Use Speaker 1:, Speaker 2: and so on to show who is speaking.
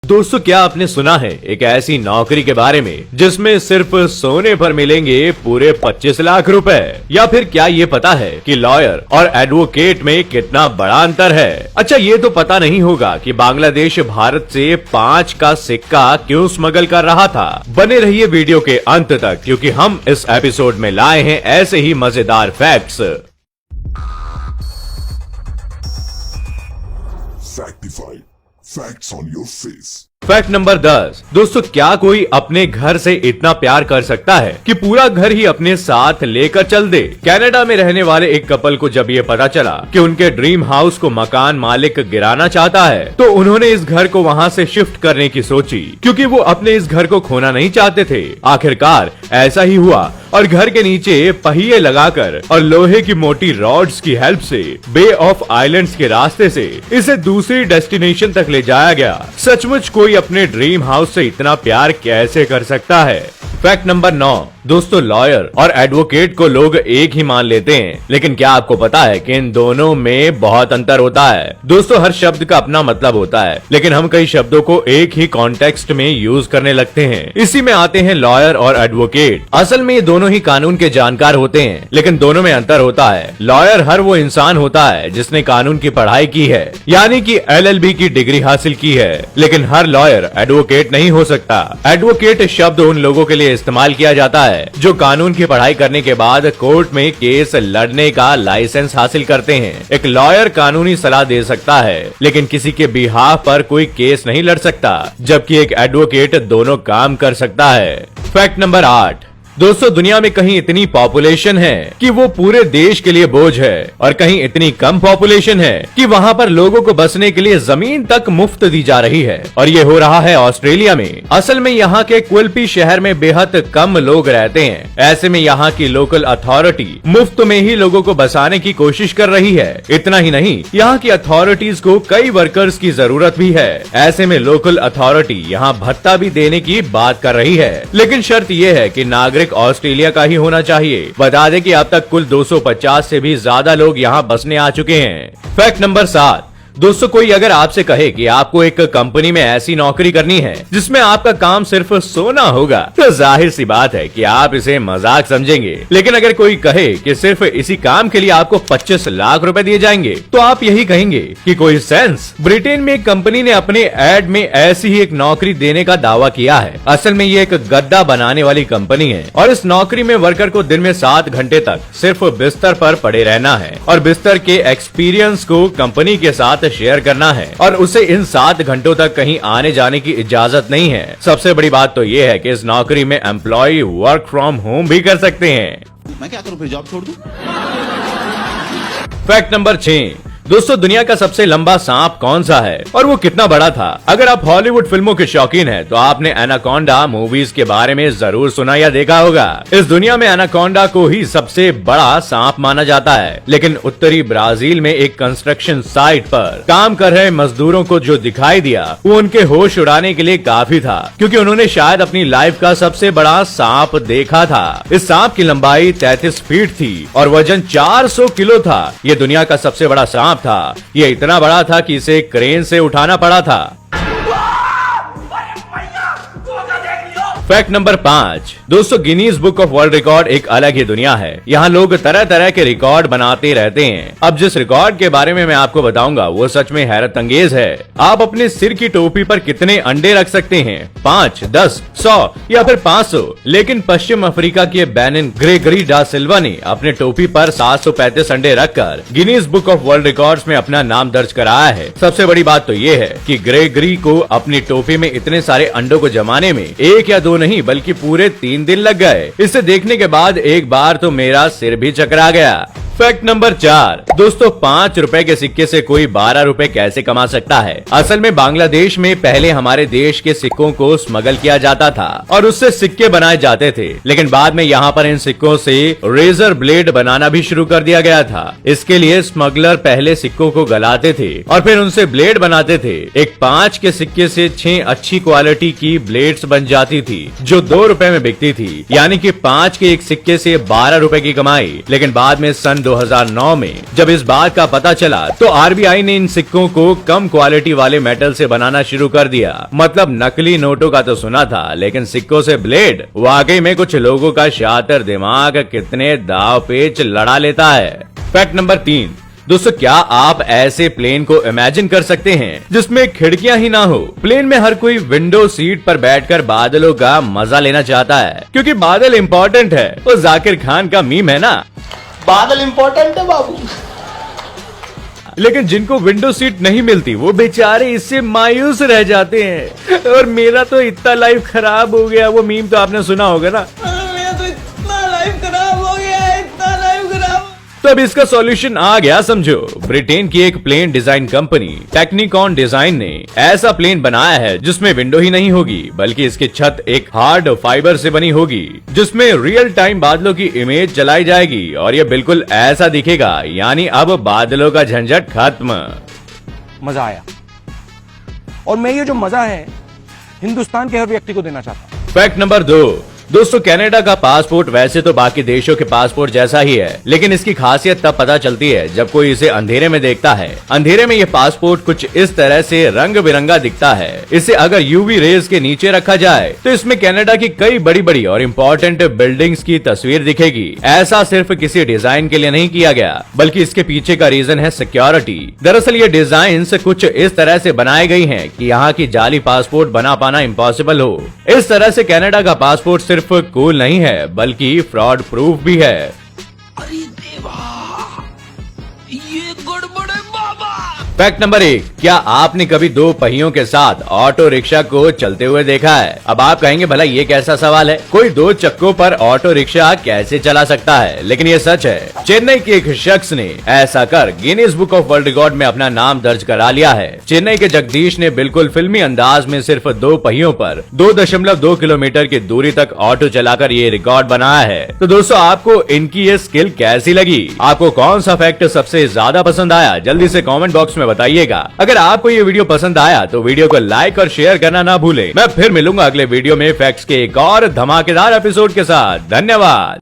Speaker 1: दोस्तों, क्या आपने सुना है एक ऐसी नौकरी के बारे में जिसमें सिर्फ सोने पर मिलेंगे पूरे 25 लाख रुपए? या फिर क्या ये पता है कि लॉयर और एडवोकेट में कितना बड़ा अंतर है? अच्छा, ये तो पता नहीं होगा कि बांग्लादेश भारत से 5 का सिक्का क्यों स्मगल कर रहा था। बने रहिए वीडियो के अंत तक, क्योंकि हम इस एपिसोड में लाए हैं ऐसे ही मजेदार facts.
Speaker 2: Factify. Facts on your face.
Speaker 1: Fact number 10। दोस्तों, क्या कोई अपने घर से इतना प्यार कर सकता है कि पूरा घर ही अपने साथ लेकर चल दे? कनाडा में रहने वाले एक कपल को जब ये पता चला कि उनके ड्रीम हाउस को मकान मालिक गिराना चाहता है, तो उन्होंने इस घर को वहाँ से शिफ्ट करने की सोची, क्योंकि वो अपने इस घर को खोना नहीं चाहते थे। आखिरकार ऐसा ही हुआ और घर के नीचे पहिए लगाकर और लोहे की मोटी रॉड्स की हेल्प से बे ऑफ आइलैंड्स के रास्ते से इसे दूसरी डेस्टिनेशन तक ले जाया गया। सचमुच कोई अपने ड्रीम हाउस से इतना प्यार कैसे कर सकता है? Fact number 9। दोस्तों, लॉयर और एडवोकेट को लोग एक ही मान लेते हैं, लेकिन क्या आपको पता है कि इन दोनों में बहुत अंतर होता है? दोस्तों, हर शब्द का अपना मतलब होता है, लेकिन हम कई शब्दों को एक ही कॉन्टेक्स्ट में यूज करने लगते हैं। इसी में आते हैं लॉयर और एडवोकेट। असल में ये दोनों ही कानून के जानकार होते हैं, लेकिन दोनों में अंतर होता है। लॉयर हर वो इंसान होता है जिसने कानून की पढ़ाई की है, यानी कि LLB की डिग्री हासिल की है, लेकिन हर लॉयर एडवोकेट नहीं हो सकता। एडवोकेट शब्द उन लोगों के लिए इस्तेमाल किया जाता है जो कानून की पढ़ाई करने के बाद कोर्ट में केस लड़ने का लाइसेंस हासिल करते हैं। एक लॉयर कानूनी सलाह दे सकता है, लेकिन किसी के बिहाफ पर कोई केस नहीं लड़ सकता, जबकि एक एडवोकेट दोनों काम कर सकता है। Fact number 8। दोस्तों, दुनिया में कहीं इतनी पॉपुलेशन है कि वो पूरे देश के लिए बोझ है, और कहीं इतनी कम पॉपुलेशन है कि वहाँ पर लोगों को बसने के लिए जमीन तक मुफ्त दी जा रही है, और ये हो रहा है ऑस्ट्रेलिया में। असल में यहाँ के क्विल्पी शहर में बेहद कम लोग रहते हैं। ऐसे में यहाँ की लोकल अथॉरिटी मुफ्त में ही लोगों को बसाने की कोशिश कर रही है। इतना ही नहीं, यहाँ की अथॉरिटीज को कई वर्कर्स की जरूरत भी है। ऐसे में लोकल अथॉरिटी यहाँ भत्ता भी देने की बात कर रही है, लेकिन शर्त यह है कि नागरिक ऑस्ट्रेलिया का ही होना चाहिए। बता दें कि अब तक कुल 250 से भी ज्यादा लोग यहाँ बसने आ चुके हैं। Fact number 7। दोस्तों, कोई अगर आपसे कहे कि आपको एक कंपनी में ऐसी नौकरी करनी है जिसमें आपका काम सिर्फ सोना होगा, तो जाहिर सी बात है कि आप इसे मजाक समझेंगे। लेकिन अगर कोई कहे कि सिर्फ इसी काम के लिए आपको 25 लाख रुपए दिए जाएंगे, तो आप यही कहेंगे कि कोई सेंस। ब्रिटेन में एक कंपनी ने अपने एड में ऐसी ही एक नौकरी देने का दावा किया है। असल में ये एक गद्दा बनाने वाली कंपनी है, और इस नौकरी में वर्कर को दिन में 7 घंटे तक सिर्फ बिस्तर पर पड़े रहना है, और बिस्तर के एक्सपीरियंस को कंपनी के साथ शेयर करना है, और उसे इन 7 घंटों तक कहीं आने जाने की इजाजत नहीं है। सबसे बड़ी बात तो ये है कि इस नौकरी में एम्प्लॉय वर्क फ्रॉम होम भी कर सकते हैं।
Speaker 3: मैं क्या करूं, फिर जॉब छोड़ दूं?
Speaker 1: Fact number 6। दोस्तों, दुनिया का सबसे लंबा सांप कौन सा है और वो कितना बड़ा था? अगर आप हॉलीवुड फिल्मों के शौकीन हैं, तो आपने एनाकोंडा मूवीज के बारे में जरूर सुना या देखा होगा। इस दुनिया में एनाकोंडा को ही सबसे बड़ा सांप माना जाता है, लेकिन उत्तरी ब्राजील में एक कंस्ट्रक्शन साइट पर काम कर रहे मजदूरों को जो दिखाई दिया, वो उनके होश उड़ाने के लिए काफी था, क्योंकि उन्होंने शायद अपनी लाइफ का सबसे बड़ा सांप देखा था। इस सांप की लंबाई 33 फीट थी और वजन 400 किलो था। ये दुनिया का सबसे बड़ा सांप था। ये इतना बड़ा था कि इसे क्रेन से उठाना पड़ा था। Fact number 5। दोस्तों, Guinness book of world record एक अलग ही दुनिया है। यहाँ लोग तरह तरह के रिकॉर्ड बनाते रहते हैं। अब जिस रिकॉर्ड के बारे में मैं आपको बताऊंगा, वो सच में हैरत अंगेज है। आप अपने सिर की टोपी पर कितने अंडे रख सकते हैं? 5, 10, 100 या फिर 500? लेकिन पश्चिम अफ्रीका के बेनिन ग्रेगरी डा सिल्वा ने अपने टोपी पर 735 अंडे रखकर Guinness book of world records में अपना नाम दर्ज कराया है। सबसे बड़ी बात तो ये है कि ग्रेगरी को अपनी टोपी में इतने सारे अंडों को जमाने में 1 या 2 नहीं बल्कि पूरे 3 दिन लग गए। इसे देखने के बाद एक बार तो मेरा सिर भी चकरा गया। Fact number 4। दोस्तों, 5 रुपए के सिक्के से कोई 12 रुपए कैसे कमा सकता है? असल में बांग्लादेश में पहले हमारे देश के सिक्कों को स्मगल किया जाता था और उससे सिक्के बनाए जाते थे, लेकिन बाद में यहाँ पर इन सिक्कों से रेजर ब्लेड बनाना भी शुरू कर दिया गया था। इसके लिए स्मगलर पहले सिक्कों को गलाते थे और फिर उनसे ब्लेड बनाते थे। एक 5 के सिक्के से 6 अच्छी क्वालिटी की ब्लेड्स बन जाती थी, जो 2 रुपए में बिकती थी। यानी कि 5 के एक सिक्के से 12 रुपए की कमाई। लेकिन बाद में सन 2009 में जब इस बात का पता चला तो आरबीआई ने इन सिक्कों को कम क्वालिटी वाले मेटल से बनाना शुरू कर दिया। मतलब नकली नोटों का तो सुना था, लेकिन सिक्कों से ब्लेड, वाकई में कुछ लोगों का शातिर दिमाग कितने दाव पेच लड़ा लेता है। फैक्ट नंबर 3, दोस्तों क्या आप ऐसे प्लेन को इमेजिन कर सकते हैं जिसमें खिड़कियां ही ना हो। प्लेन में हर कोई विंडो सीट पर बैठकर बादलों का मजा लेना चाहता है, क्योंकि बादल इम्पोर्टेंट है। वो जाकिर खान का मीम है ना,
Speaker 3: बादल इम्पोर्टेंट है बाबू।
Speaker 1: लेकिन जिनको विंडो सीट नहीं मिलती वो बेचारे इससे मायूस रह जाते हैं। और मेरा तो इतना लाइफ खराब हो गया, वो मीम तो आपने सुना होगा ना।
Speaker 3: मेरा तो इतना लाइफ खराब हो गया है, इतना लाइफ खराब।
Speaker 1: तो अब इसका सॉल्यूशन आ गया, समझो। ब्रिटेन की एक प्लेन डिजाइन कंपनी टेक्निकॉन डिजाइन ने ऐसा प्लेन बनाया है जिसमें विंडो ही नहीं होगी, बल्कि इसकी छत एक हार्ड फाइबर से बनी होगी, जिसमें रियल टाइम बादलों की इमेज चलाई जाएगी और ये बिल्कुल ऐसा दिखेगा। यानी अब बादलों का झंझट खत्म।
Speaker 4: मजा आया, और मैं ये जो मजा है हिंदुस्तान के हर व्यक्ति को देना चाहता हूं।
Speaker 1: फैक्ट नंबर 2, दोस्तों कनाडा का पासपोर्ट वैसे तो बाकी देशों के पासपोर्ट जैसा ही है, लेकिन इसकी खासियत तब पता चलती है जब कोई इसे अंधेरे में देखता है। अंधेरे में ये पासपोर्ट कुछ इस तरह से रंग बिरंगा दिखता है। इसे अगर यूवी रेज के नीचे रखा जाए तो इसमें कनाडा की कई बड़ी बड़ी और इम्पोर्टेंट बिल्डिंग्स की तस्वीर दिखेगी। ऐसा सिर्फ किसी डिजाइन के लिए नहीं किया गया, बल्कि इसके पीछे का रीजन है सिक्योरिटी। दरअसल ये डिजाइन कुछ इस तरह से बनाए गई है कि यहाँ की जाली पासपोर्ट बना पाना इम्पॉसिबल हो। इस तरह से कनाडा का पासपोर्ट सिर्फ कूल नहीं है, बल्कि फ्रॉड प्रूफ भी है।
Speaker 3: अरे देवा, ये गड़बड़ है बाबा।
Speaker 1: फैक्ट नंबर 1, क्या आपने कभी 2 पहियों के साथ ऑटो रिक्शा को चलते हुए देखा है? अब आप कहेंगे भला ये कैसा सवाल है, कोई 2 चक्कों पर ऑटो रिक्शा कैसे चला सकता है? लेकिन ये सच है। चेन्नई के एक शख्स ने ऐसा कर Guinness book of world record में अपना नाम दर्ज करा लिया है। चेन्नई के जगदीश ने बिल्कुल फिल्मी अंदाज में सिर्फ 2 पहियों पर 2.2 किलोमीटर की दूरी तक ऑटो चलाकर ये रिकॉर्ड बनाया है। तो दोस्तों आपको इनकी ये स्किल कैसी लगी? आपको कौन सा फैक्ट सबसे ज्यादा पसंद आया? जल्दी से कमेंट बॉक्स में बताइएगा। अगर आपको ये वीडियो पसंद आया तो वीडियो को लाइक और शेयर करना ना भूलें। मैं फिर मिलूंगा अगले वीडियो में फैक्ट्स के एक और धमाकेदार एपिसोड के साथ। धन्यवाद।